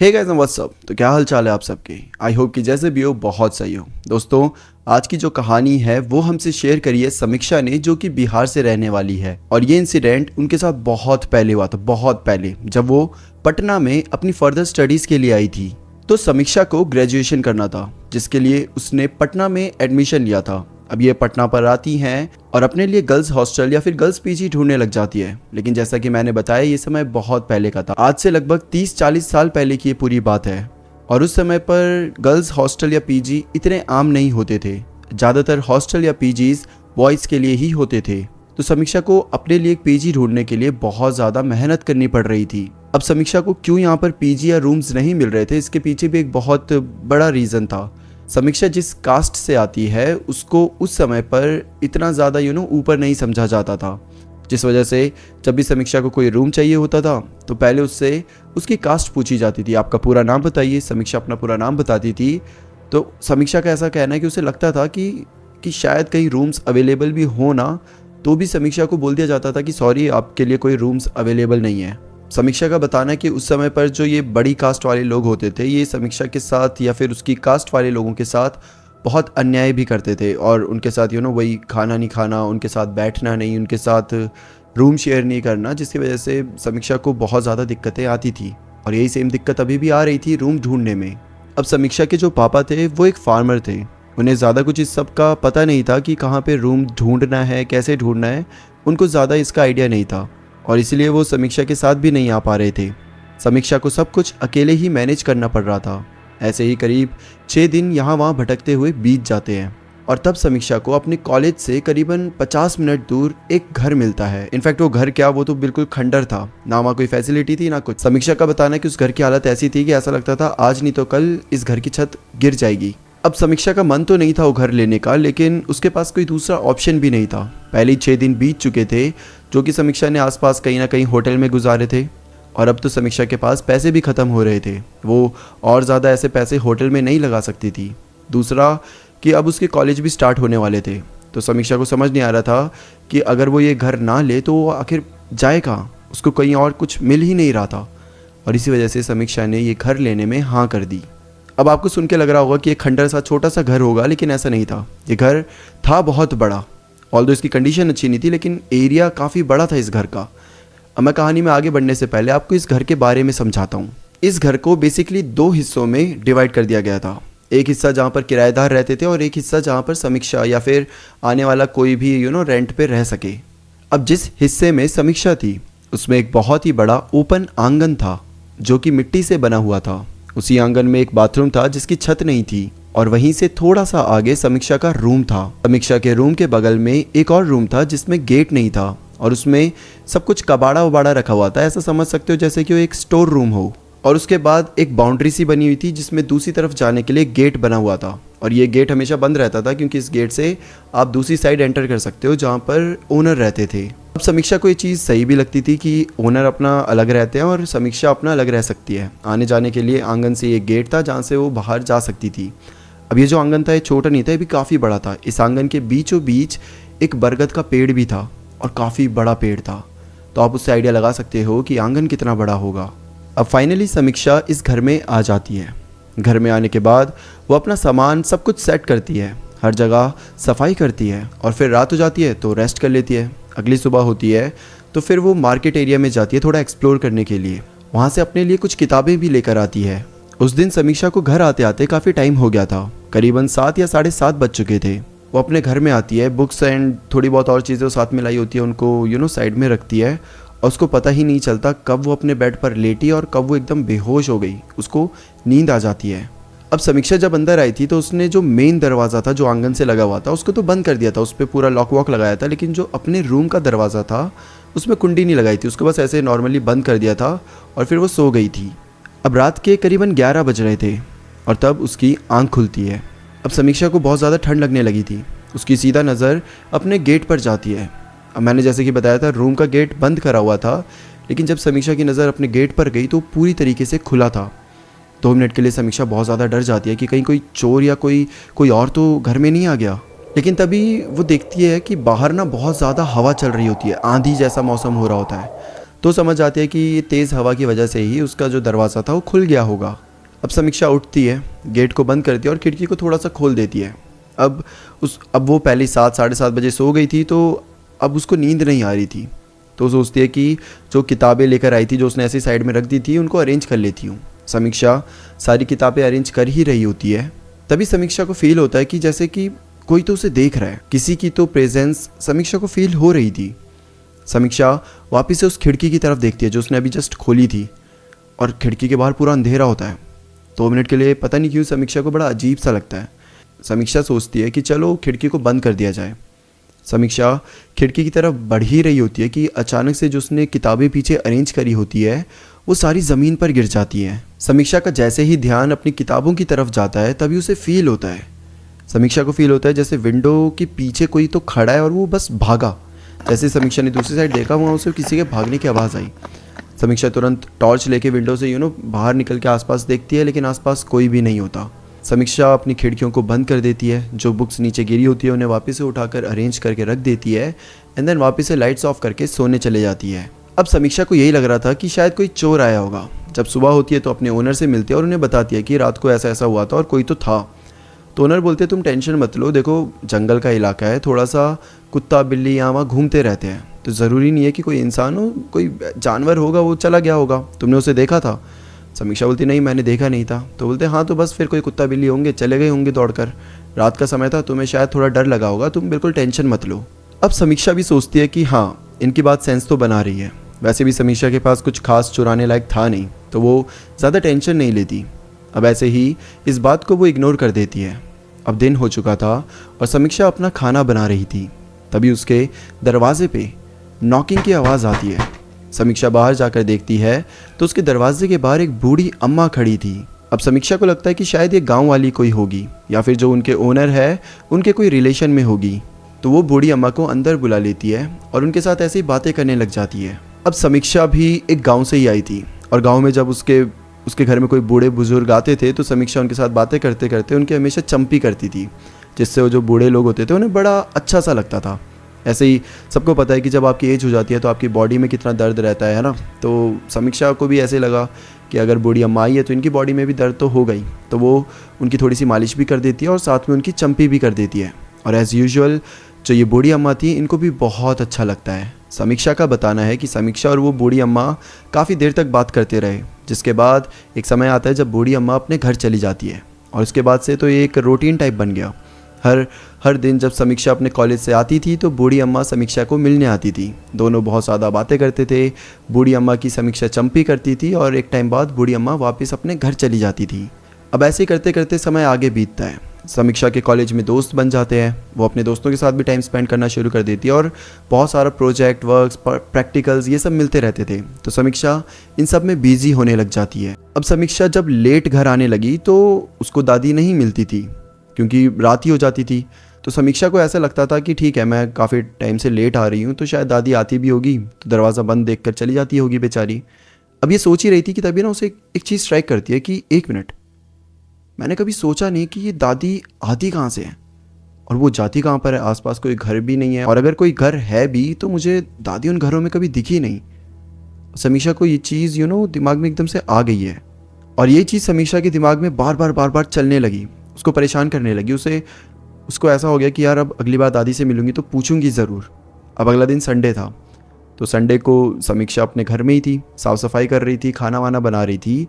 Hey guys and what's up. तो क्या हाल चाल है आप सबके। आई होप कि जैसे भी हो बहुत सही हो। दोस्तों, आज की जो कहानी है वो हमसे शेयर करी है समीक्षा ने, जो कि बिहार से रहने वाली है। और ये इंसिडेंट उनके साथ बहुत पहले हुआ था, बहुत पहले, जब वो पटना में अपनी फर्दर स्टडीज़ के लिए आई थी। तो समीक्षा को ग्रेजुएशन करना था, जिसके लिए उसने पटना में एडमिशन लिया था। अब ये पटना पर आती हैं और अपने लिए गर्ल्स हॉस्टल या फिर गर्ल्स पीजी ढूंढने लग जाती है। लेकिन जैसा कि मैंने बताया, ये समय बहुत पहले का था, आज से लगभग 30-40 साल पहले की ये पूरी बात है। और उस समय पर गर्ल्स हॉस्टल या पीजी इतने आम नहीं होते थे। ज़्यादातर हॉस्टल या पीजीज बॉयज़ के लिए ही होते थे। तो समीक्षा को अपने लिए एक पीजी ढूंढने के लिए बहुत ज़्यादा मेहनत करनी पड़ रही थी। अब समीक्षा को क्यों यहाँ पर पीजी या रूम्स नहीं मिल रहे थे, इसके पीछे भी एक बहुत बड़ा रीज़न था। समीक्षा जिस कास्ट से आती है उसको उस समय पर इतना ज़्यादा ऊपर नहीं समझा जाता था, जिस वजह से जब भी समीक्षा को कोई रूम चाहिए होता था तो पहले उससे उसकी कास्ट पूछी जाती थी, आपका पूरा नाम बताइए। समीक्षा अपना पूरा नाम बताती थी। तो समीक्षा का ऐसा कहना है कि उसे लगता था कि शायद कहीं रूम्स अवेलेबल भी हो ना, तो भी समीक्षा को बोल दिया जाता था कि सॉरी, आपके लिए कोई रूम्स अवेलेबल नहीं है। समीक्षा का बताना है कि उस समय पर जो ये बड़ी कास्ट वाले लोग होते थे, ये समीक्षा के साथ या फिर उसकी कास्ट वाले लोगों के साथ बहुत अन्याय भी करते थे। और उनके साथ वही खाना नहीं खाना, उनके साथ बैठना नहीं, उनके साथ रूम शेयर नहीं करना, जिसकी वजह से समीक्षा को बहुत ज़्यादा दिक्कतें आती थी। और यही सेम दिक्कत अभी भी आ रही थी रूम ढूंढने में। अब समीक्षा के जो पापा थे वो एक फार्मर थे। उन्हें ज़्यादा कुछ इस सब का पता नहीं था कि कहाँ पे रूम ढूंढना है, कैसे ढूंढना है। उनको ज़्यादा इसका आइडिया नहीं था और इसलिए वो समीक्षा के साथ भी नहीं आ पा रहे थे। समीक्षा को सब कुछ अकेले ही मैनेज करना पड़ रहा था। ऐसे ही करीब 6 दिन यहाँ वहाँ भटकते हुए बीत जाते हैं और तब समीक्षा को अपने कॉलेज से करीबन 50 मिनट दूर एक घर मिलता है। इनफैक्ट वो घर क्या, वो तो बिल्कुल खंडर था, ना वहाँ कोई फैसिलिटी थी ना कुछ। समीक्षा का बताना है कि उस घर की हालत ऐसी थी कि ऐसा लगता था आज नहीं तो कल इस घर की छत गिर जाएगी। अब समीक्षा का मन तो नहीं था वो घर लेने का, लेकिन उसके पास कोई दूसरा ऑप्शन भी नहीं था। पहले ही 6 दिन बीत चुके थे, जो कि समीक्षा ने आसपास कहीं ना कहीं होटल में गुजारे थे। और अब तो समीक्षा के पास पैसे भी ख़त्म हो रहे थे। वो और ज़्यादा ऐसे पैसे होटल में नहीं लगा सकती थी। दूसरा कि अब उसके कॉलेज भी स्टार्ट होने वाले थे। तो समीक्षा को समझ नहीं आ रहा था कि अगर वो ये घर ना ले तो वो आखिर जाए कहाँ, उसको कहीं और कुछ मिल ही नहीं रहा था। और इसी वजह से समीक्षा ने ये घर लेने में हाँ कर दी। अब आपको सुन के लग रहा होगा कि एक खंडर सा छोटा सा घर होगा, लेकिन ऐसा नहीं था। ये घर था बहुत बड़ा। ऑल्दो इसकी कंडीशन अच्छी नहीं थी, लेकिन एरिया काफ़ी बड़ा था इस घर का। अब मैं कहानी में आगे बढ़ने से पहले आपको इस घर के बारे में समझाता हूँ। इस घर को बेसिकली 2 हिस्सों में डिवाइड कर दिया गया था। एक हिस्सा जहाँ पर किराएदार रहते थे और एक हिस्सा जहाँ पर समीक्षा या फिर आने वाला कोई भी रेंट पे रह सके। अब जिस हिस्से में समीक्षा थी उसमें एक बहुत ही बड़ा ओपन आंगन था, जो कि मिट्टी से बना हुआ था। उसी आंगन में एक बाथरूम था जिसकी छत नहीं थी, और वहीं से थोड़ा सा आगे समीक्षा का रूम था। समीक्षा के रूम के बगल में एक और रूम था जिसमें गेट नहीं था और उसमें सब कुछ कबाड़ा उबाड़ा रखा हुआ था। ऐसा समझ सकते हो जैसे कि वो एक स्टोर रूम हो। और उसके बाद एक बाउंड्री सी बनी हुई थी जिसमें दूसरी तरफ जाने के लिए गेट बना हुआ था। और ये गेट हमेशा बंद रहता था, क्योंकि इस गेट से आप दूसरी साइड एंटर कर सकते हो जहाँ पर ओनर रहते थे। अब समीक्षा को ये चीज़ सही भी लगती थी कि ओनर अपना अलग रहते हैं और समीक्षा अपना अलग रह सकती है। आने जाने के लिए आंगन से ये गेट था जहाँ से वो बाहर जा सकती थी। अब ये जो आंगन था ये छोटा नहीं था, ये भी काफ़ी बड़ा था। इस आंगन के बीचों बीच एक बरगद का पेड़ भी था और काफ़ी बड़ा पेड़ था। तो आप उससे आइडिया लगा सकते हो कि आंगन कितना बड़ा होगा। अब फाइनली समीक्षा इस घर में आ जाती है। घर में आने के बाद वो अपना सामान सब कुछ सेट करती है, हर जगह सफाई करती है और फिर रात हो जाती है तो रेस्ट कर लेती है। अगली सुबह होती है तो फिर वो मार्केट एरिया में जाती है थोड़ा एक्सप्लोर करने के लिए। वहाँ से अपने लिए कुछ किताबें भी लेकर आती है। उस दिन समीक्षा को घर आते आते काफ़ी टाइम हो गया था, करीबन 7 या 7:30 बज चुके थे। वो अपने घर में आती है, बुक्स एंड थोड़ी बहुत और चीज़ें साथ में लाई होती है, उनको साइड में रखती है। और उसको पता ही नहीं चलता कब वो अपने बेड पर लेटी और कब वो एकदम बेहोश हो गई। उसको नींद आ जाती है। अब समीक्षा जब अंदर आई थी तो उसने जो मेन दरवाज़ा था जो आंगन से लगा हुआ था उसको तो बंद कर दिया था, उस पर पूरा लॉक वॉक लगाया था। लेकिन जो अपने रूम का दरवाज़ा था उसमें कुंडी नहीं लगाई थी, उसको बस ऐसे नॉर्मली बंद कर दिया था और फिर वो सो गई थी। अब रात के करीबन 11 बज रहे थे और तब उसकी आँख खुलती है। अब समीक्षा को बहुत ज़्यादा ठंड लगने लगी थी। उसकी सीधा नज़र अपने गेट पर जाती है। अब मैंने जैसे कि बताया था रूम का गेट बंद करा हुआ था, लेकिन जब समीक्षा की नज़र अपने गेट पर गई तो पूरी तरीके से खुला था। 2 मिनट के लिए समीक्षा बहुत ज़्यादा डर जाती है कि कहीं कोई चोर या कोई और तो घर में नहीं आ गया। लेकिन तभी वो देखती है कि बाहर ना बहुत ज़्यादा हवा चल रही होती है, आंधी जैसा मौसम हो रहा होता है। तो समझ आती है कि ये तेज़ हवा की वजह से ही उसका जो दरवाज़ा था वो खुल गया होगा। अब समीक्षा उठती है, गेट को बंद करती है और खिड़की को थोड़ा सा खोल देती है। अब वो पहले 7 साढ़े 7 बजे सो गई थी, तो अब उसको नींद नहीं आ रही थी। तो वो सोचती है कि जो किताबें लेकर आई थी, जो उसने ऐसी साइड में रख दी थी, उनको अरेंज कर लेती हूँ। समीक्षा सारी किताबें अरेंज कर ही रही होती है। तभी समीक्षा को फील होता है कि जैसे कि कोई तो उसे देख रहा है, किसी की तो प्रेजेंस समीक्षा को फील हो रही थी। समीक्षा वापस से उस खिड़की की तरफ देखती है जो उसने अभी जस्ट खोली थी, और खिड़की के बाहर पूरा अंधेरा होता है। 2 मिनट के लिए पता नहीं क्यों समीक्षा को बड़ा अजीब सा लगता है। समीक्षा सोचती है कि चलो खिड़की को बंद कर दिया जाए। समीक्षा खिड़की की तरफ बढ़ ही रही होती है कि अचानक से जो उसने किताबें पीछे अरेंज करी होती है वो सारी ज़मीन पर गिर जाती हैं। समीक्षा का जैसे ही ध्यान अपनी किताबों की तरफ जाता है तभी उसे फील होता है, समीक्षा को फील होता है जैसे विंडो के पीछे कोई तो खड़ा है और वो बस भागा। जैसे समीक्षा ने दूसरी साइड देखा, वहाँ उसे किसी के भागने की आवाज़ आई। समीक्षा तुरंत टॉर्च लेके विंडो से बाहर निकल के आसपास देखती है, लेकिन आसपास कोई भी नहीं होता। समीक्षा अपनी खिड़कियों को बंद कर देती है, जो बुक्स नीचे गिरी होती है उन्हें वापस से उठाकर अरेंज करके रख देती है एंड देन वापस से लाइट्स ऑफ करके सोने चले जाती है। अब समीक्षा को यही लग रहा था कि शायद कोई चोर आया होगा। जब सुबह होती है तो अपने ओनर से मिलती है और उन्हें बताती है कि रात को ऐसा ऐसा हुआ था और कोई तो था। तो ओनर बोलते तुम टेंशन मत लो, देखो जंगल का इलाका है, थोड़ा सा कुत्ता बिल्ली यहाँ वहाँ घूमते रहते हैं, तो ज़रूरी नहीं है कि कोई इंसान हो, कोई जानवर होगा वो चला गया होगा, तुमने उसे देखा था? समीक्षा बोलती नहीं मैंने देखा नहीं था। तो बोलते हाँ तो बस फिर कोई कुत्ता बिल्ली होंगे, चले गए होंगे दौड़कर, रात का समय था, तुम्हें शायद थोड़ा डर लगा होगा, तुम बिल्कुल टेंशन मत लो। अब समीक्षा भी सोचती है कि हाँ इनकी बात सेंस तो बना रही है। वैसे भी समीक्षा के पास कुछ खास चुराने लायक था नहीं, तो वो ज़्यादा टेंशन नहीं लेती। अब ऐसे ही इस बात को वो इग्नोर कर देती है। अब दिन हो चुका था और समीक्षा अपना खाना बना रही थी, तभी उसके दरवाजे पे नॉकिंग की आवाज़ आती है। समीक्षा बाहर जाकर देखती है तो उसके दरवाजे के बाहर एक बूढ़ी अम्मा खड़ी थी। अब समीक्षा को लगता है कि शायद ये गांव वाली कोई होगी या फिर जो उनके ओनर है उनके कोई रिलेशन में होगी। तो वो बूढ़ी अम्मा को अंदर बुला लेती है और उनके साथ ऐसी बातें करने लग जाती है। अब समीक्षा भी एक गाँव से ही आई थी और गाँव में जब उसके घर में कोई बूढ़े बुजुर्ग आते थे तो समीक्षा उनके साथ बातें करते करते उनके हमेशा चंपी करती थी, जिससे वो जो बूढ़े लोग होते थे उन्हें बड़ा अच्छा सा लगता था। ऐसे ही सबको पता है कि जब आपकी एज हो जाती है तो आपकी बॉडी में कितना दर्द रहता है ना। तो समीक्षा को भी ऐसे लगा कि अगर बूढ़ी अम्मा आई है तो इनकी बॉडी में भी दर्द तो हो गई, तो वो उनकी थोड़ी सी मालिश भी कर देती है और साथ में उनकी चंपी भी कर देती है। और एज़ यूजुअल जो ये बूढ़ी अम्मा थी इनको भी बहुत अच्छा लगता है। समीक्षा का बताना है कि समीक्षा और वो बूढ़ी अम्मा काफ़ी देर तक बात करते रहे, जिसके बाद एक समय आता है जब बूढ़ी अम्मा अपने घर चली जाती है और उसके बाद से तो ये एक रूटीन टाइप बन गया। हर दिन जब समीक्षा अपने कॉलेज से आती थी तो बूढ़ी अम्मा समीक्षा को मिलने आती थी। दोनों बहुत ज़्यादा बातें करते थे। बूढ़ी अम्मा की समीक्षा चंपी करती थी और एक टाइम बाद बूढ़ी अम्मा वापस अपने घर चली जाती थी। अब ऐसे करते करते समय आगे बीतता है। समीक्षा के कॉलेज में दोस्त बन जाते हैं, वो अपने दोस्तों के साथ भी टाइम स्पेंड करना शुरू कर देती है और बहुत सारा प्रोजेक्ट वर्क्स प्रैक्टिकल्स ये सब मिलते रहते थे, तो समीक्षा इन सब में बिजी होने लग जाती है। अब समीक्षा जब लेट घर आने लगी तो उसको दादी नहीं मिलती थी क्योंकि रात ही हो जाती थी। तो समीक्षा को ऐसा लगता था कि ठीक है मैं काफ़ी टाइम से लेट आ रही हूँ तो शायद दादी आती भी होगी, तो दरवाज़ा बंद देख कर चली जाती होगी बेचारी। अब ये सोच ही रही थी कि तभी ना उसे एक चीज़ स्ट्राइक करती है कि 1 मिनट, मैंने कभी सोचा नहीं कि ये दादी आती कहाँ से है और वो जाती कहाँ पर है। आसपास कोई घर भी नहीं है और अगर कोई घर है भी तो मुझे दादी उन घरों में कभी दिखी नहीं। समीक्षा को ये चीज़ दिमाग में एकदम से आ गई है और ये चीज़ समीक्षा के दिमाग में बार बार चलने लगी, उसको परेशान करने लगी। उसको ऐसा हो गया कि यार अब अगली बार दादी से मिलूंगी तो पूछूंगी ज़रूर। अब अगला दिन संडे था, तो संडे को समीक्षा अपने घर में ही थी, साफ़ सफाई कर रही थी, खाना वाना बना रही थी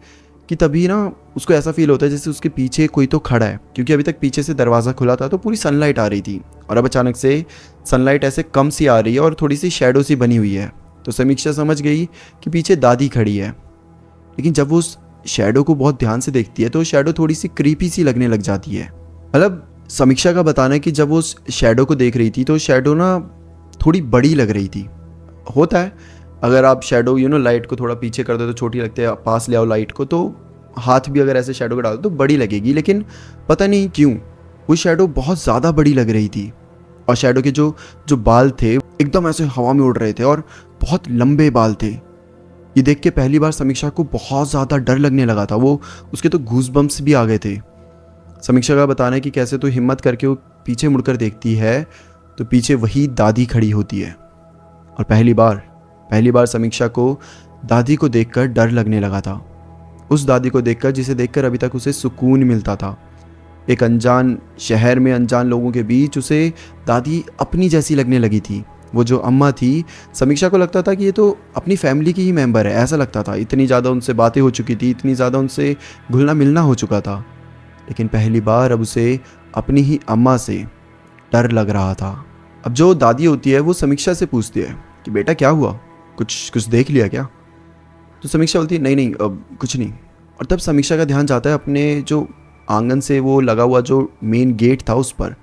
कि तभी ना उसको ऐसा फील होता है जैसे उसके पीछे कोई तो खड़ा है, क्योंकि अभी तक पीछे से दरवाज़ा खुला था तो पूरी सनलाइट आ रही थी और अब अचानक से सनलाइट ऐसे कम सी आ रही है और थोड़ी सी शैडो सी बनी हुई है। तो समीक्षा समझ गई कि पीछे दादी खड़ी है, लेकिन जब वो उस शैडो को बहुत ध्यान से देखती है तो शैडो थोड़ी सी क्रीपी सी लगने लग जाती है। मतलब समीक्षा का बताना है कि जब वो उस शैडो को देख रही थी तो शैडो ना थोड़ी बड़ी लग रही थी। होता है अगर आप शैडो लाइट को थोड़ा पीछे कर दो तो छोटी लगती है, पास ले आओ लाइट को तो हाथ भी अगर ऐसे शैडो को डाल दो तो बड़ी लगेगी, लेकिन पता नहीं क्यों वो शैडो बहुत ज़्यादा बड़ी लग रही थी। और शैडो के जो बाल थे एकदम ऐसे हवा में उड़ रहे थे और बहुत लंबे बाल थे। ये देख के पहली बार समीक्षा को बहुत ज़्यादा डर लगने लगा था, वो उसके तो गूज़बम्प्स भी आ गए थे। समीक्षा का बताना है कि कैसे तो हिम्मत करके वो पीछे मुड़कर देखती है तो पीछे वही दादी खड़ी होती है और पहली बार पहली बार समीक्षा को दादी को देखकर डर लगने लगा था। उस दादी को देखकर जिसे देखकर अभी तक उसे सुकून मिलता था। एक अनजान शहर में अनजान लोगों के बीच उसे दादी अपनी जैसी लगने लगी थी। वो जो अम्मा थी, समीक्षा को लगता था कि ये तो अपनी फैमिली की ही मेंबर है, ऐसा लगता था। इतनी ज़्यादा उनसे बातें हो चुकी थी, इतनी ज़्यादा उनसे घुलना मिलना हो चुका था, लेकिन पहली बार अब उसे अपनी ही अम्मा से डर लग रहा था। अब जो दादी होती है वो समीक्षा से पूछती है कि बेटा क्या हुआ, कुछ देख लिया क्या? तो समीक्षा बोलती है नहीं नहीं, अब कुछ नहीं। और तब समीक्षा का ध्यान जाता है अपने जो आंगन से वो लगा हुआ जो मेन गेट था उस पर।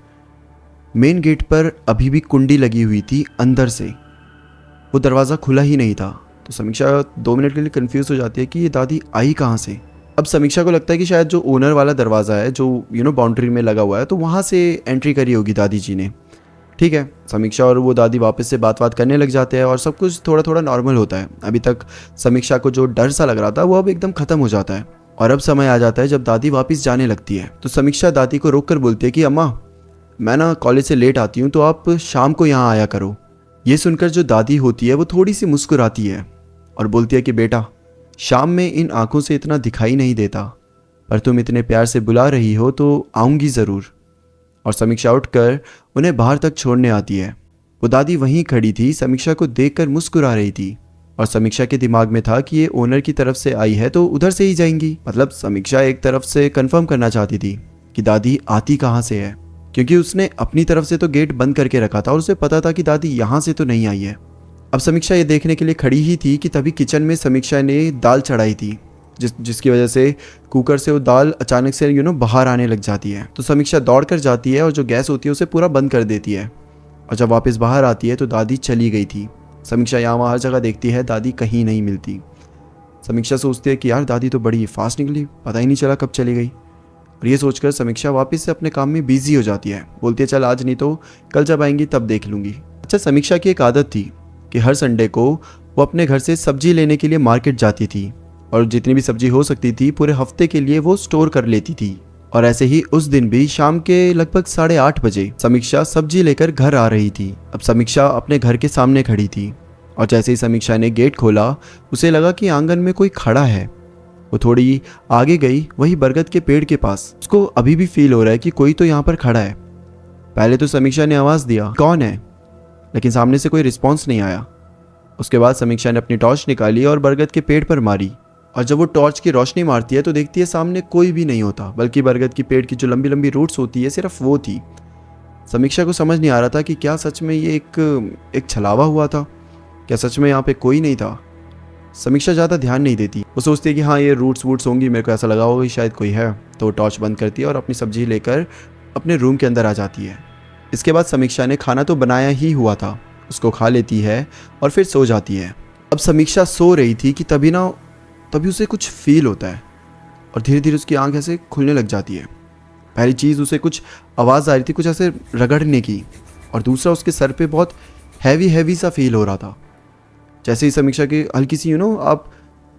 मेन गेट पर अभी भी कुंडी लगी हुई थी अंदर से, वो दरवाज़ा खुला ही नहीं था। तो समीक्षा 2 मिनट के लिए कंफ्यूज हो जाती है कि ये दादी आई कहाँ से। अब समीक्षा को लगता है कि शायद जो ओनर वाला दरवाज़ा है जो बाउंड्री में लगा हुआ है, तो वहाँ से एंट्री करी होगी दादी जी ने। ठीक है, समीक्षा और वो दादी वापस से बात करने लग जाते हैं और सब कुछ थोड़ा थोड़ा नॉर्मल होता है। अभी तक समीक्षा को जो डर सा लग रहा था वो अब एकदम ख़त्म हो जाता है। और अब समय आ जाता है जब दादी वापस जाने लगती है। तो समीक्षा दादी को रोक कर बोलती है कि अम्मा, मैं ना कॉलेज से लेट आती हूँ, तो आप शाम को यहाँ आया करो। ये सुनकर जो दादी होती है वो थोड़ी सी मुस्कुराती है और बोलती है कि बेटा, शाम में इन आंखों से इतना दिखाई नहीं देता, पर तुम इतने प्यार से बुला रही हो तो आऊँगी ज़रूर। और समीक्षा उठकर उन्हें बाहर तक छोड़ने आती है। वो दादी वहीं खड़ी थी, समीक्षा को देखकर मुस्कुरा रही थी। और समीक्षा के दिमाग में था कि ये ओनर की तरफ से आई है तो उधर से ही जाएंगी। मतलब समीक्षा एक तरफ से कंफर्म करना चाहती थी कि दादी आती कहाँ से है, क्योंकि उसने अपनी तरफ से तो गेट बंद करके रखा था और उसे पता था कि दादी यहाँ से तो नहीं आई है। अब समीक्षा ये देखने के लिए खड़ी ही थी कि तभी किचन में समीक्षा ने दाल चढ़ाई थी, जिसकी वजह से कुकर से वो दाल अचानक से बाहर आने लग जाती है। तो समीक्षा दौड़ कर जाती है और जो गैस होती है उसे पूरा बंद कर देती है। और जब वापस बाहर आती है तो दादी चली गई थी। समीक्षा यहाँ वहाँ हर जगह देखती है, दादी कहीं नहीं मिलती। समीक्षा सोचती है कि यार दादी तो बड़ी फास्ट निकली, पता ही नहीं चला कब चली गई। और ये सोचकर समीक्षा वापस से अपने काम में बिजी हो जाती है। बोलती है चल आज नहीं तो कल जब आएंगी तब देख लूँगी। अच्छा, समीक्षा की एक आदत थी कि हर संडे को वो अपने घर से सब्जी लेने के लिए मार्केट जाती थी और जितनी भी सब्जी हो सकती थी पूरे हफ्ते के लिए वो स्टोर कर लेती थी। और ऐसे ही उस दिन भी शाम के लगभग 8:30 बजे समीक्षा सब्जी लेकर घर आ रही थी। अब समीक्षा अपने घर के सामने खड़ी थी और जैसे ही समीक्षा ने गेट खोला उसे लगा कि आंगन में कोई खड़ा है। वो थोड़ी आगे गई, वही बरगद के पेड़ के पास। उसको अभी भी फील हो रहा है कि कोई तो यहाँ पर खड़ा है। पहले तो समीक्षा ने आवाज़ दिया कौन है, लेकिन सामने से कोई रिस्पॉन्स नहीं आया। उसके बाद समीक्षा ने अपनी टॉर्च निकाली और बरगद के पेड़ पर मारी। और जब वो टॉर्च की रोशनी मारती है तो देखती है सामने कोई भी नहीं होता, बल्कि बरगद की पेड़ की जो लंबी लंबी रूट्स होती है सिर्फ वो थी। समीक्षा को समझ नहीं आ रहा था कि क्या सच में ये एक छलावा हुआ था, क्या सच में यहाँ पे कोई नहीं था। समीक्षा ज़्यादा ध्यान नहीं देती, वो सोचती है कि हाँ ये रूट्स वूट्स होंगी, मेरे को ऐसा लगा होगा कि शायद कोई है। तो वो टॉर्च बंद करती है और अपनी सब्जी लेकर अपने रूम के अंदर आ जाती है। इसके बाद समीक्षा ने खाना तो बनाया ही हुआ था, उसको खा लेती है और फिर सो जाती है। अब समीक्षा सो रही थी कि तभी उसे कुछ फील होता है और धीरे धीरे उसकी आंख ऐसे खुलने लग जाती है। पहली चीज़ उसे कुछ आवाज़ आ रही थी, कुछ ऐसे रगड़ने की, और दूसरा उसके सर पे बहुत हैवी सा फील हो रहा था। जैसे ही समीक्षा की हल्की सी आप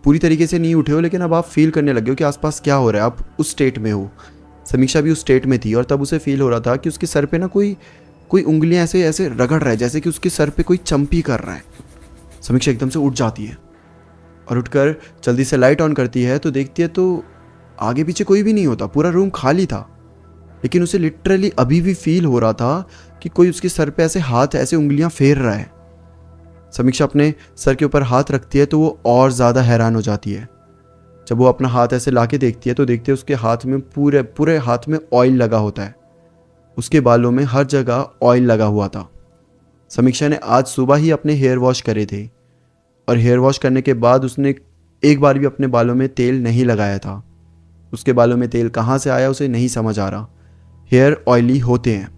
पूरी तरीके से नहीं उठे हो लेकिन अब आप फील करने लगे हो कि आसपास क्या हो रहा है, आप उस स्टेट में हो। समीक्षा भी उस स्टेट में थी और तब उसे फील हो रहा था कि उसके सर पे ना कोई उंगलियां ऐसे रगड़ रहा है, जैसे कि उसके सर पे कोई चंपी कर रहा है। समीक्षा एकदम से उठ जाती है और उठकर जल्दी से लाइट ऑन करती है तो देखती है तो आगे पीछे कोई भी नहीं होता, पूरा रूम खाली था। लेकिन उसे लिटरली अभी भी फील हो रहा था कि कोई उसके सर पे ऐसे हाथ ऐसे उंगलियां फेर रहा है। समीक्षा अपने सर के ऊपर हाथ रखती है तो वो और ज़्यादा हैरान हो जाती है। जब वो अपना हाथ ऐसे लाके देखती है तो देखती है उसके हाथ में पूरे हाथ में ऑयल लगा होता है। उसके बालों में हर जगह ऑयल लगा हुआ था। समीक्षा ने आज सुबह ही अपने हेयर वॉश करे थे और हेयर वॉश करने के बाद उसने एक बार भी अपने बालों में तेल नहीं लगाया था। उसके बालों में तेल कहाँ से आया उसे नहीं समझ आ रहा। हेयर ऑयली होते हैं,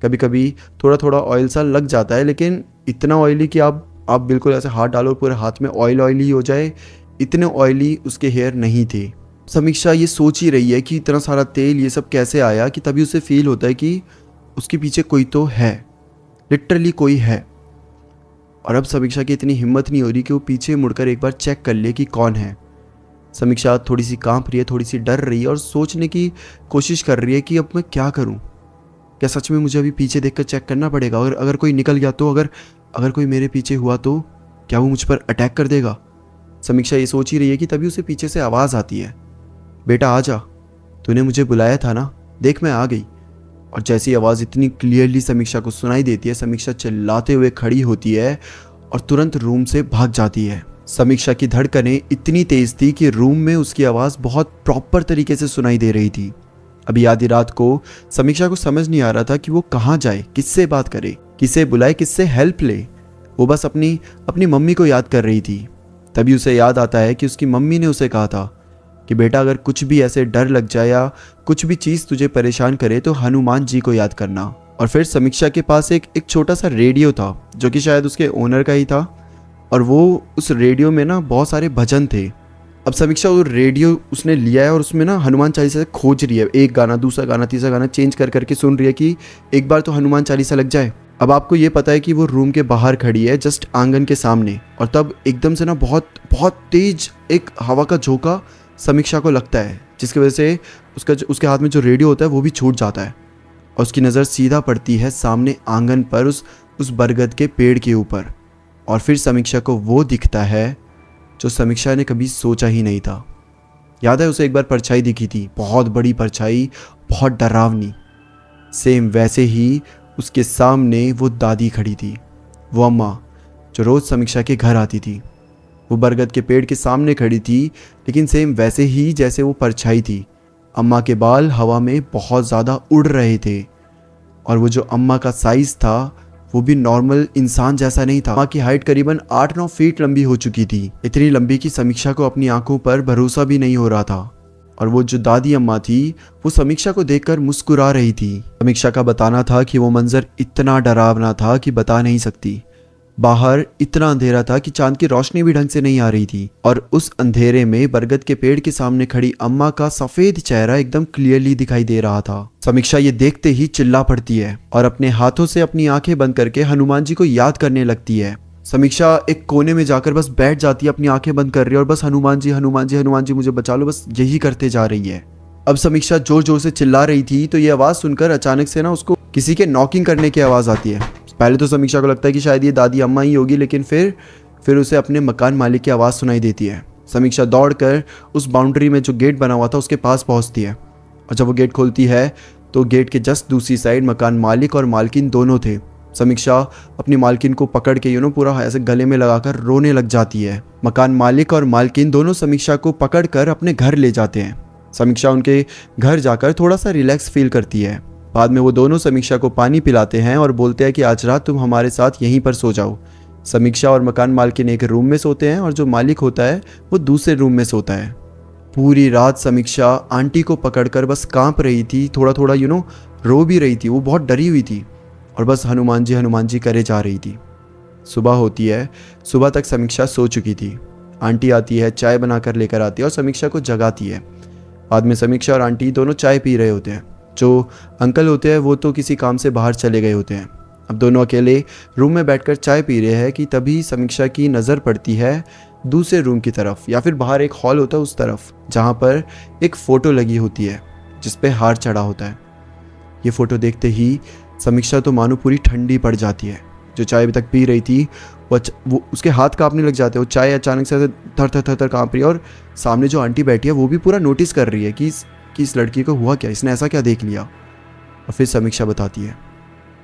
कभी कभी थोड़ा थोड़ा ऑयल सा लग जाता है, लेकिन इतना ऑयली कि आप बिल्कुल ऐसे हाथ डालो पूरे हाथ में ऑयली हो जाए, इतने ऑयली उसके हेयर नहीं थे। समीक्षा ये सोच ही रही है कि इतना सारा तेल ये सब कैसे आया, कि तभी उसे फील होता है कि उसके पीछे कोई तो है, लिटरली कोई है। और अब समीक्षा की इतनी हिम्मत नहीं हो रही कि वो पीछे मुड़कर एक बार चेक कर ले कि कौन है। समीक्षा थोड़ी सी कांप रही है, थोड़ी सी डर रही है और सोचने की कोशिश कर रही है कि अब मैं क्या करूं। क्या सच में मुझे अभी पीछे देखकर चेक करना पड़ेगा? अगर कोई निकल गया तो, अगर कोई मेरे पीछे हुआ तो क्या वो मुझ पर अटैक कर देगा? समीक्षा ये सोच ही रही है कि तभी उसे पीछे से आवाज़ आती है, बेटा आ जा, तूने मुझे बुलाया था ना, देख मैं आ गई। और जैसी आवाज़ इतनी क्लियरली समीक्षा को सुनाई देती है, समीक्षा चिल्लाते हुए खड़ी होती है और तुरंत रूम से भाग जाती है। समीक्षा की धड़कनें इतनी तेज थी कि रूम में उसकी आवाज़ बहुत प्रॉपर तरीके से सुनाई दे रही थी। अभी आधी रात को समीक्षा को समझ नहीं आ रहा था कि वो कहाँ जाए, किससे बात करे, किसे बुलाए, किससे हेल्प ले। वो बस अपनी मम्मी को याद कर रही थी। तभी उसे याद आता है कि उसकी मम्मी ने उसे कहा था कि बेटा अगर कुछ भी ऐसे डर लग जाए या कुछ भी चीज़ तुझे परेशान करे तो हनुमान जी को याद करना। और फिर समीक्षा के पास एक छोटा सा रेडियो था जो कि शायद उसके ओनर का ही था, और वो उस रेडियो में ना बहुत सारे भजन थे। अब समीक्षा वो रेडियो उसने लिया है और उसमें ना हनुमान चालीसा खोज रही है, एक गाना दूसरा गाना तीसरा गाना चेंज कर करके सुन रही है कि एक बार तो हनुमान चालीसा लग जाए। अब आपको ये पता है कि वो रूम के बाहर खड़ी है, जस्ट आंगन के सामने, और तब एकदम से ना बहुत बहुत तेज एक हवा का झोंका समीक्षा को लगता है, जिसकी वजह से उसके हाथ में जो रेडियो होता है वो भी छूट जाता है और उसकी नज़र सीधा पड़ती है सामने आंगन पर उस बरगद के पेड़ के ऊपर। और फिर समीक्षा को वो दिखता है जो समीक्षा ने कभी सोचा ही नहीं था। याद है उसे एक बार परछाई दिखी थी, बहुत बड़ी परछाई, बहुत डरावनी। सेम वैसे ही उसके सामने वो दादी खड़ी थी, वो अम्मा जो रोज़ समीक्षा के घर आती थी। वो बरगद के पेड़ के सामने खड़ी थी, लेकिन सेम वैसे ही जैसे वो परछाई थी। अम्मा के बाल हवा में बहुत ज़्यादा उड़ रहे थे और वो जो अम्मा का साइज़ था वो भी नॉर्मल इंसान जैसा नहीं था। अम्मा की हाइट करीबन 8-9 फीट लंबी हो चुकी थी, इतनी लंबी कि समीक्षा को अपनी आंखों पर भरोसा भी नहीं हो रहा था। और वो जो दादी अम्मा थी वो समीक्षा को देखकर मुस्कुरा रही थी। समीक्षा का बताना था कि वो मंजर इतना डरावना था कि बता नहीं सकती। बाहर इतना अंधेरा था कि चांद की रोशनी भी ढंग से नहीं आ रही थी, और उस अंधेरे में बरगद के पेड़ के सामने खड़ी अम्मा का सफेद चेहरा एकदम क्लियरली दिखाई दे रहा था। समीक्षा ये देखते ही चिल्ला पड़ती है और अपने हाथों से अपनी आंखें बंद करके हनुमान जी को याद करने लगती है। समीक्षा एक कोने में जाकर बस बैठ जाती है, अपनी आंखें बंद कर रही है और बस हनुमान जी हनुमान जी हनुमान जी मुझे बचा लो, बस यही करते जा रही है। अब समीक्षा जोर जोर से चिल्ला रही थी तो ये आवाज सुनकर अचानक से ना उसको किसी के नॉकिंग करने की आवाज आती है। पहले तो समीक्षा को लगता है कि शायद ये दादी अम्मा ही होगी, लेकिन फिर उसे अपने मकान मालिक की आवाज़ सुनाई देती है। समीक्षा दौड़कर उस बाउंड्री में जो गेट बना हुआ था उसके पास पहुंचती है, और जब वो गेट खोलती है तो गेट के जस्ट दूसरी साइड मकान मालिक और मालकिन दोनों थे। समीक्षा अपनी मालकिन को पकड़ के पूरा ऐसे गले में लगाकर रोने लग जाती है। मकान मालिक और मालकिन दोनों समीक्षा को पकड़कर अपने घर ले जाते हैं। समीक्षा उनके घर जाकर थोड़ा सा रिलैक्स फील करती है। बाद में वो दोनों समीक्षा को पानी पिलाते हैं और बोलते हैं कि आज रात तुम हमारे साथ यहीं पर सो जाओ। समीक्षा और मकान मालकिन एक रूम में सोते हैं और जो मालिक होता है वो दूसरे रूम में सोता है। पूरी रात समीक्षा आंटी को पकड़कर बस कांप रही थी, थोड़ा थोड़ा रो भी रही थी। वो बहुत डरी हुई थी और बस हनुमान जी करे जा रही थी। सुबह होती है, सुबह तक समीक्षा सो चुकी थी। आंटी आती है, चाय बनाकर लेकर आती है और समीक्षा को जगाती है। बाद में समीक्षा और आंटी दोनों चाय पी रहे होते हैं। जो अंकल होते हैं वो तो किसी काम से बाहर चले गए होते हैं। अब दोनों अकेले रूम में बैठकर चाय पी रहे हैं कि तभी समीक्षा की नज़र पड़ती है दूसरे रूम की तरफ, या फिर बाहर एक हॉल होता है उस तरफ, जहाँ पर एक फ़ोटो लगी होती है जिस पे हार चढ़ा होता है। ये फ़ोटो देखते ही समीक्षा तो मानो पूरी ठंडी पड़ जाती है। जो चाय अभी तक पी रही थी वो उसके हाथ कांपने लग जाते हैं। वो चाय अचानक से थर थर थर थर काँप रही है और सामने जो आंटी बैठी है वो भी पूरा नोटिस कर रही है कि इस लड़की को हुआ क्या, इसने ऐसा क्या देख लिया। और फिर समीक्षा बताती है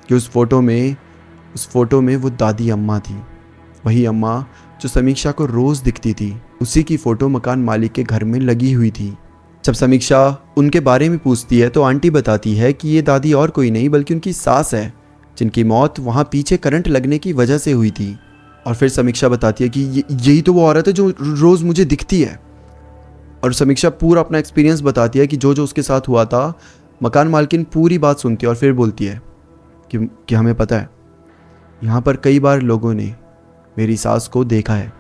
कि उस फोटो में वो दादी अम्मा थी, वही अम्मा जो समीक्षा को रोज़ दिखती थी। उसी की फ़ोटो मकान मालिक के घर में लगी हुई थी। जब समीक्षा उनके बारे में पूछती है तो आंटी बताती है कि ये दादी और कोई नहीं बल्कि उनकी सास है, जिनकी मौत वहाँ पीछे करंट लगने की वजह से हुई थी। और फिर समीक्षा बताती है कि यही तो वो औरत है जो रोज़ मुझे दिखती है। और समीक्षा पूरा अपना एक्सपीरियंस बताती है कि जो उसके साथ हुआ था। मकान मालकिन पूरी बात सुनती है और फिर बोलती है कि हमें पता है, यहाँ पर कई बार लोगों ने मेरी सास को देखा है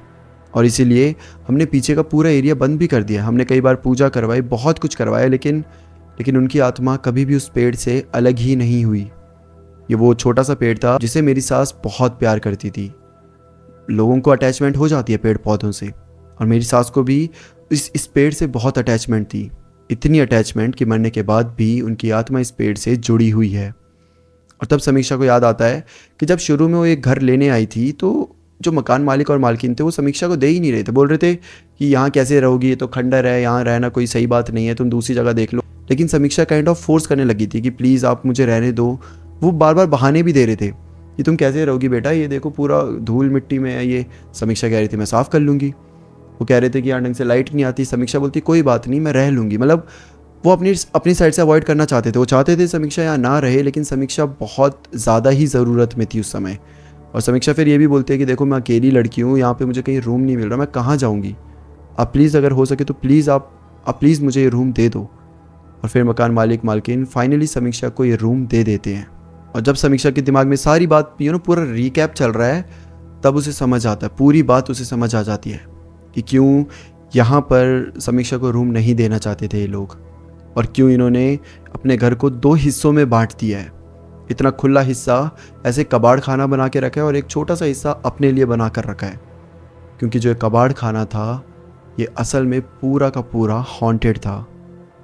और इसीलिए हमने पीछे का पूरा एरिया बंद भी कर दिया। हमने कई बार पूजा करवाई, बहुत कुछ करवाया, लेकिन उनकी आत्मा कभी भी उस पेड़ से अलग ही नहीं हुई। ये वो छोटा सा पेड़ था जिसे मेरी सास बहुत प्यार करती थी। लोगों को अटैचमेंट हो जाती है पेड़ पौधों से, और मेरी सास को भी इस पेड़ से बहुत अटैचमेंट थी। इतनी अटैचमेंट कि मरने के बाद भी उनकी आत्मा इस पेड़ से जुड़ी हुई है। और तब समीक्षा को याद आता है कि जब शुरू में वो एक घर लेने आई थी तो जो मकान मालिक और मालकिन थे वो समीक्षा को दे ही नहीं रहे थे। बोल रहे थे कि यहाँ कैसे रहोगी, ये तो खंडर है, यहाँ रहना कोई सही बात नहीं है, तुम दूसरी जगह देख लो। लेकिन समीक्षा काइंड ऑफ फोर्स करने लगी थी कि प्लीज़ आप मुझे रहने दो। वो बार बार बहाने भी दे रहे थे कि तुम कैसे रहोगी बेटा, ये देखो पूरा धूल मिट्टी में है ये। समीक्षा कह रही थी मैं साफ़ कर लूँगी। वो कह रहे थे कि यहाँ ढंग से लाइट नहीं आती। समीक्षा बोलती कोई बात नहीं, मैं रह लूँगी। मतलब वो अपनी साइड से अवॉइड करना चाहते थे। वो चाहते थे समीक्षा यहाँ ना रहे, लेकिन समीक्षा बहुत ज़्यादा ही ज़रूरत में थी उस समय। और समीक्षा फिर ये भी बोलते हैं कि देखो मैं अकेली लड़की हूँ, यहाँ पे मुझे कहीं रूम नहीं मिल रहा, मैं कहाँ जाऊँगी, आप प्लीज़ अगर हो सके तो प्लीज़ आप प्लीज़ मुझे ये रूम दे दो। और फिर मकान मालिक मालकिन फाइनली समीक्षा को ये रूम दे देते हैं। और जब समीक्षा के दिमाग में सारी बात पूरा रिकैप चल रहा है, तब उसे समझ आता है, पूरी बात उसे समझ आ जाती है कि क्यों यहाँ पर समीक्षा को रूम नहीं देना चाहते थे ये लोग, और क्यों इन्होंने अपने घर को 2 हिस्सों में बांट दिया है। इतना खुला हिस्सा ऐसे कबाड़ खाना बना के रखा है और एक छोटा सा हिस्सा अपने लिए बना कर रखा है, क्योंकि जो कबाड़ खाना था ये असल में पूरा का पूरा हॉन्टेड था।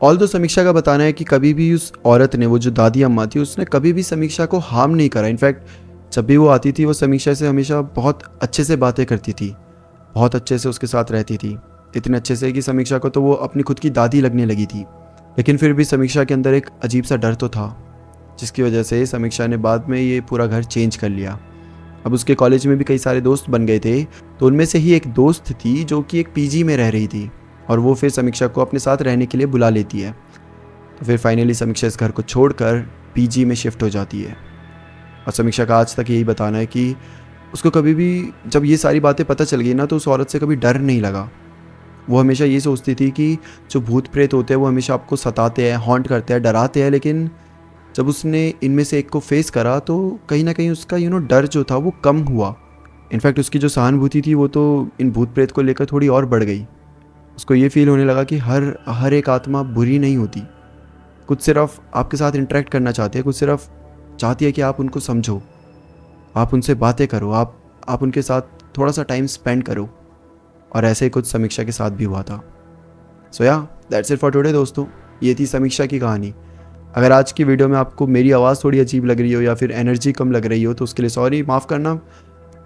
ऑल्दो समीक्षा का बताना है कि कभी भी उस औरत ने, वो जो दादी अम्मा थी, उसने कभी भी समीक्षा को हार्म नहीं करा। इनफैक्ट जब भी वो आती थी वो समीक्षा से हमेशा बहुत अच्छे से बातें करती थी, बहुत अच्छे से उसके साथ रहती थी, इतने अच्छे से कि समीक्षा को तो वो अपनी खुद की दादी लगने लगी थी। लेकिन फिर भी समीक्षा के अंदर एक अजीब सा डर तो था, जिसकी वजह से समीक्षा ने बाद में ये पूरा घर चेंज कर लिया। अब उसके कॉलेज में भी कई सारे दोस्त बन गए थे, तो उनमें से ही एक दोस्त थी जो कि एक पीजी में रह रही थी, और वो फिर समीक्षा को अपने साथ रहने के लिए बुला लेती है। तो फिर फाइनली समीक्षा इस घर को छोड़कर पीजी में शिफ्ट हो जाती है। और समीक्षा का आज तक यही बताना है कि उसको कभी भी जब ये सारी बातें पता चल गई ना, तो उस औरत से कभी डर नहीं लगा। वो हमेशा ये सोचती थी कि जो भूत प्रेत होते हैं वो हमेशा आपको सताते हैं, हॉन्ट करते हैं, डराते हैं, लेकिन जब उसने इनमें से एक को फेस करा तो कहीं ना कहीं उसका डर जो था वो कम हुआ। इनफैक्ट उसकी जो सहानुभूति थी वो तो इन भूत प्रेत को लेकर थोड़ी और बढ़ गई। उसको ये फील होने लगा कि हर एक आत्मा बुरी नहीं होती, कुछ सिर्फ आपके साथ इंटरेक्ट करना चाहती है, कुछ सिर्फ चाहती है कि आप उनको समझो, आप उनसे बातें करो, आप उनके साथ थोड़ा सा टाइम स्पेंड करो। और ऐसे ही कुछ समीक्षा के साथ भी हुआ था। सो या दैट्स इट फॉर टुडे दोस्तों, ये थी समीक्षा की कहानी। अगर आज की वीडियो में आपको मेरी आवाज़ थोड़ी अजीब लग रही हो या फिर एनर्जी कम लग रही हो तो उसके लिए सॉरी, माफ़ करना।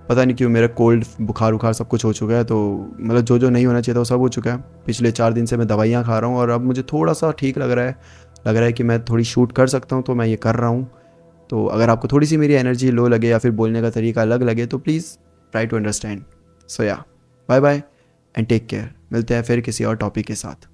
पता नहीं क्यों मेरा कोल्ड बुखार उखार सब कुछ हो चुका है, तो मतलब जो नहीं होना चाहिए था वो सब हो चुका है। पिछले 4 दिन से मैं दवाइयाँ खा रहा हूँ और अब मुझे थोड़ा सा ठीक लग रहा है कि मैं थोड़ी शूट कर सकता हूँ, तो मैं ये कर रहा हूँ। तो अगर आपको थोड़ी सी मेरी एनर्जी लो लगे या फिर बोलने का तरीका अलग लगे तो please try to understand. So yeah bye bye and take care. मिलते हैं फिर किसी और टॉपिक के साथ।